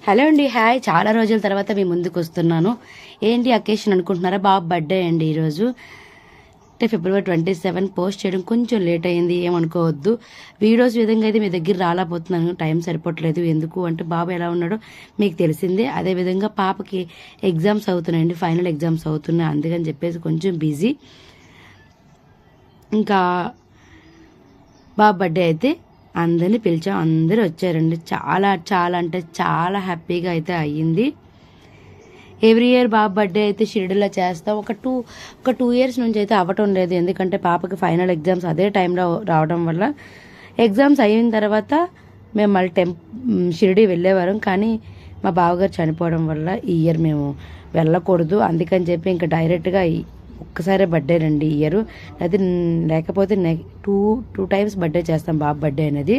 Hello అండి, hi. చాలా రోజుల తర్వాత మీ ముందుకు వస్తున్నాను. ఏంటి అకేషన్ అనుకుంటున్నారా? బాబు బర్త్డే అండి ఈరోజు. అంటే February 27 పోస్ట్ చేయడం కొంచెం లేట్ అయింది, ఏమనుకోవద్దు. వీడియోస్ విధంగా అయితే మీ దగ్గర రాలేకపోతున్నాను, టైం సరిపోవట్లేదు. ఎందుకు అంటే బాబు ఎలా ఉన్నాడో మీకు తెలిసిందే. అదేవిధంగా పాపకి ఎగ్జామ్స్ అవుతున్నాయండి, ఫైనల్ ఎగ్జామ్స్ అవుతున్నాయి. అందుకని చెప్పేసి కొంచెం బిజీ. ఇంకా బాబు బర్త్డే అయితే అందరినీ పిలిచాం, అందరూ వచ్చారండి. చాలా చాలా అంటే చాలా హ్యాపీగా అయితే అయ్యింది. ఎవ్రీ ఇయర్ బాబు బర్త్డే అయితే షిరిడిలో చేస్తాం. ఒక టూ ఇయర్స్ నుంచి అయితే అవ్వటం లేదు, ఎందుకంటే పాపకి ఫైనల్ ఎగ్జామ్స్ అదే టైంలో రావడం వల్ల. ఎగ్జామ్స్ అయిన తర్వాత మేము మళ్ళీ షిరిడి వెళ్ళేవారం, కానీ మా బావగారు చనిపోవడం వల్ల ఈ ఇయర్ మేము వెళ్ళకూడదు. అందుకని చెప్పి ఇంకా డైరెక్ట్గా ఒక్కసారే బర్త్డే రండి ఈ ఇయర్. అది లేకపోతే టూ టైమ్స్ బర్త్డే చేస్తాం బాబు బర్త్డే అనేది.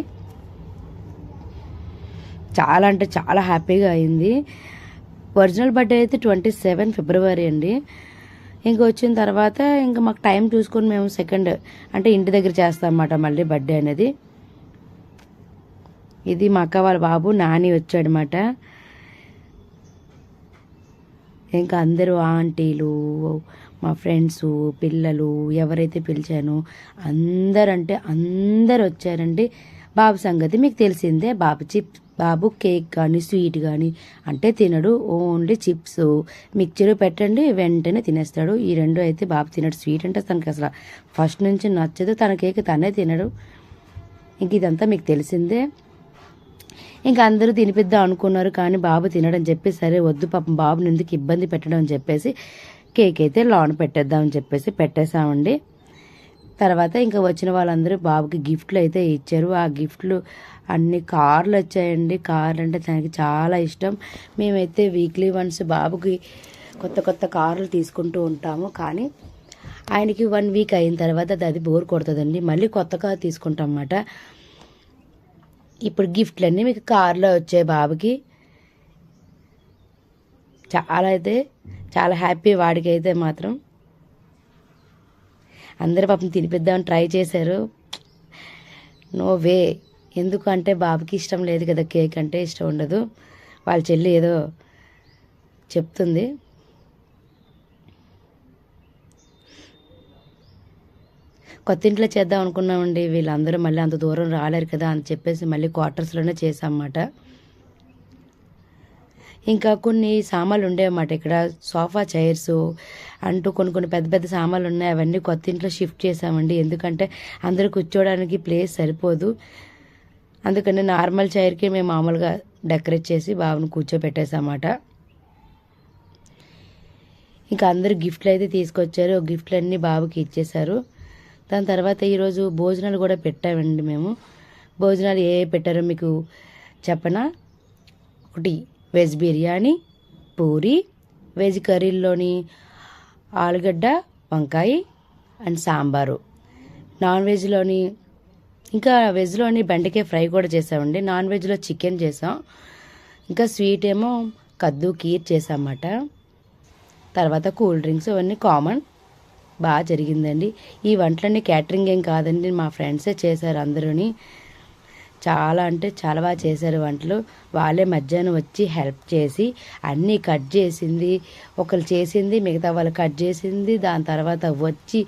చాలా అంటే చాలా హ్యాపీగా అయింది. ఒరిజినల్ బర్త్డే అయితే 27 ఫిబ్రవరి అండి. ఇంక వచ్చిన తర్వాత ఇంకా మాకు టైం చూసుకొని మేము సెకండ్ అంటే ఇంటి దగ్గర చేస్తాం అన్నమాట మళ్ళీ బర్త్డే అనేది. ఇది మా అక్క వాళ్ళ బాబు నాని వచ్చాడనమాట. ఇంకా అందరూ ఆంటీలు, మా ఫ్రెండ్స్, పిల్లలు ఎవరైతే పిలిచానో అందరంటే అందరు వచ్చారండి. బాబు సంగతి మీకు తెలిసిందే. బాబు కేక్ కానీ స్వీట్ కానీ అంటే తినడు. ఓన్లీ చిప్స్ మిక్చర్ పెట్టండి వెంటనే తినేస్తాడు. ఈ రెండు అయితే బాబు తినడు. స్వీట్ అంటే తనకి అసలు ఫస్ట్ నుంచి నచ్చదు. తన కేక్ తనే తినడు. ఇంక ఇదంతా మీకు తెలిసిందే. ఇంకా అందరూ తినిపిద్దాం అనుకున్నారు, కానీ బాబు తినడని చెప్పి సరే వద్దు పాపం బాబుని ఎందుకు ఇబ్బంది పెట్టడం అని చెప్పేసి కేక్ అయితే లోన పెట్టేద్దామని చెప్పేసి పెట్టేశామండి. తర్వాత ఇంకా వచ్చిన వాళ్ళందరూ బాబుకి గిఫ్ట్లు అయితే ఇచ్చారు. ఆ గిఫ్ట్లు అన్ని కార్లు వచ్చాయండి. కార్లు అంటే తనకి చాలా ఇష్టం. మేమైతే వీక్లీ వన్స్ బాబుకి కొత్త కొత్త కార్లు తీసుకుంటూ ఉంటాము, కానీ ఆయనకి 1 వీక్ అయిన తర్వాత అది బోర్ కొడుతుందండి, మళ్ళీ కొత్త కార్ తీసుకుంటాం అన్నమాట. ఇప్పుడు గిఫ్ట్లన్నీ మీకు కార్లో వచ్చాయి బాబుకి. చాలా అయితే చాలా హ్యాపీ వాడికి అయితే మాత్రం. అందరూ పాపం తినిపిద్దామని ట్రై చేశారు. నో వే, ఎందుకంటే బాబుకి ఇష్టం లేదు కదా, కేక్ అంటే ఇష్టం ఉండదు. వాళ్ళ చెల్లి ఏదో చెప్తుంది. కొత్త ఇంట్లో చేద్దాం అనుకున్నామండి. వీళ్ళందరూ మళ్ళీ అంత దూరం రాలేరు కదా అని చెప్పేసి మళ్ళీ క్వార్టర్స్లోనే చేసామన్నమాట. ఇంకా కొన్ని సామాన్లు ఉండేవన్నమాట ఇక్కడ, సోఫా చైర్స్ అంటూ కొన్ని పెద్ద పెద్ద సామాన్లు ఉన్నాయి. అవన్నీ కొత్త ఇంట్లో షిఫ్ట్ చేసామండి, ఎందుకంటే అందరూ కూర్చోవడానికి ప్లేస్ సరిపోదు. అందుకని నార్మల్ చైర్కి మేము మామూలుగా డెకరేట్ చేసి బాబుని కూర్చోపెట్టేసామాట. ఇంకా అందరూ గిఫ్ట్లు అయితే తీసుకొచ్చారు. గిఫ్ట్లన్నీ బాబుకి ఇచ్చేశారు. దాని తర్వాత ఈరోజు భోజనాలు కూడా పెట్టామండి మేము. భోజనాలు ఏ పెట్టారో మీకు చెప్పనా? ఒకటి వెజ్ బిర్యానీ, పూరి, వెజ్ కర్రీలోని ఆలుగడ్డ, వంకాయ అండ్ సాంబారు. నాన్ వెజ్లోని ఇంకా వెజ్లోని బెండకాయ ఫ్రై కూడా చేసామండి. నాన్ వెజ్లో చికెన్ చేసాం. ఇంకా స్వీట్ ఏమో కద్దు కీర్ చేసామన్నమాట. తర్వాత కూల్ డ్రింక్స్ అవన్నీ కామన్. బాగా జరిగిందండి. ఈ వంటలన్నీ క్యాటరింగ్ ఏం కాదండి, మా ఫ్రెండ్సే చేశారు అందరూని. చాలా అంటే చాలా బాగా చేశారు వంటలు. వాళ్ళే మధ్యాహ్నం వచ్చి హెల్ప్ చేసి అన్నీ కట్ చేసింది, ఒకరు చేసింది, మిగతా వాళ్ళు కట్ చేసింది. దాని తర్వాత వచ్చి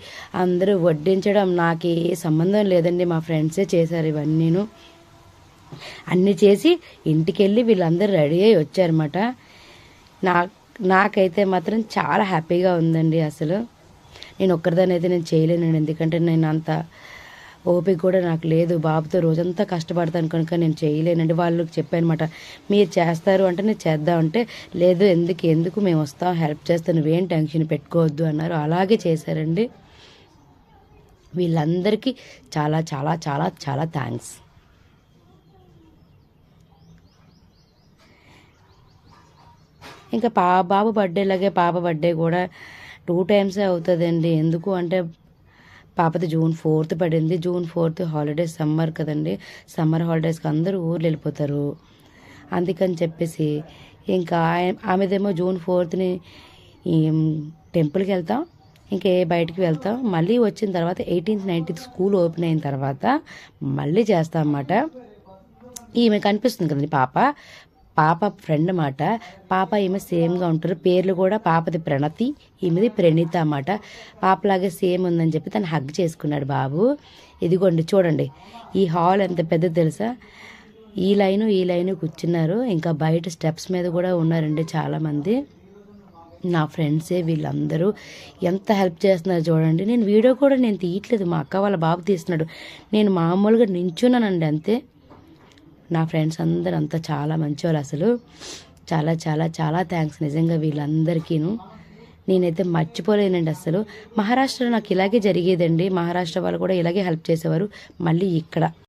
అందరూ వడ్డించడం నాకు ఏ సంబంధం లేదండి, మా ఫ్రెండ్సే చేశారు ఇవన్నీను. అన్నీ చేసి ఇంటికి వెళ్ళి వీళ్ళందరూ రెడీ అయ్యి వచ్చారన్నమాట. నాకైతే మాత్రం చాలా హ్యాపీగా ఉందండి. అసలు నేను ఒక్కరిదాన్ని అయితే నేను చేయలేను, ఎందుకంటే నేను అంత ఓపిక కూడా నాకు లేదు. బాబుతో రోజంతా కష్టపడతాను కనుక నేను చేయలేనండి. వాళ్ళకి చెప్పానమాట, మీరు చేస్తారు అంటే నేను చేద్దామంటే లేదు, ఎందుకు మేము వస్తాం, హెల్ప్ చేస్తాను, నువ్వేం టెన్షన్ పెట్టుకోవద్దు అన్నారు. అలాగే చేశారండి. వీళ్ళందరికీ చాలా చాలా చాలా చాలా థ్యాంక్స్. ఇంకా బాబు బర్త్డేలాగే పాప బర్త్డే కూడా 2 టైమ్సే అవుతుందండి. ఎందుకు అంటే పాపది June 4th పడింది. June 4th హాలిడేస్, సమ్మర్ కదండి. సమ్మర్ హాలిడేస్కి అందరూ ఊర్లు వెళ్ళిపోతారు. అందుకని చెప్పేసి ఇంకా ఆమెదేమో June 4th టెంపుల్కి వెళ్తాం, ఇంకే బయటికి వెళ్తాం. మళ్ళీ వచ్చిన తర్వాత 18th 19th స్కూల్ ఓపెన్ అయిన తర్వాత మళ్ళీ చేస్తాం అన్నమాట. ఈమె కనిపిస్తుంది కదండి పాప, పాప ఫ్రెండ్ అన్నమాట. పాప ఈమె సేమ్గా ఉంటారు. పేర్లు కూడా పాపది ప్రణతి, ఈమెది ప్రణీత అన్నమాట. పాపలాగే సేమ్ ఉందని చెప్పి తను హగ్ చేసుకున్నాడు బాబు. ఇదిగోండి చూడండి, ఈ హాల్ ఎంత పెద్దది తెలుసా. ఈ లైను కూర్చున్నారు. ఇంకా బయట స్టెప్స్ మీద కూడా ఉన్నారండి చాలామంది. నా ఫ్రెండ్సే వీళ్ళందరూ ఎంత హెల్ప్ చేస్తున్నారు చూడండి. నేను వీడియో కూడా నేను తీయట్లేదు, మా అక్క వాళ్ళ బాబు తీస్తున్నాడు. నేను మామూలుగా నించున్నానండి అంతే. నా ఫ్రెండ్స్ అందరూ అంతా చాలా మంచివాళ్ళు అసలు. చాలా చాలా చాలా థ్యాంక్స్ నిజంగా వీళ్ళందరికీను. నేనైతే మర్చిపోలేనండి అసలు. మహారాష్ట్రలో నాకు ఇలాగే జరిగేదండి. మహారాష్ట్ర వాళ్ళు కూడా ఇలాగే హెల్ప్ చేసేవారు. మళ్ళీ ఇక్కడ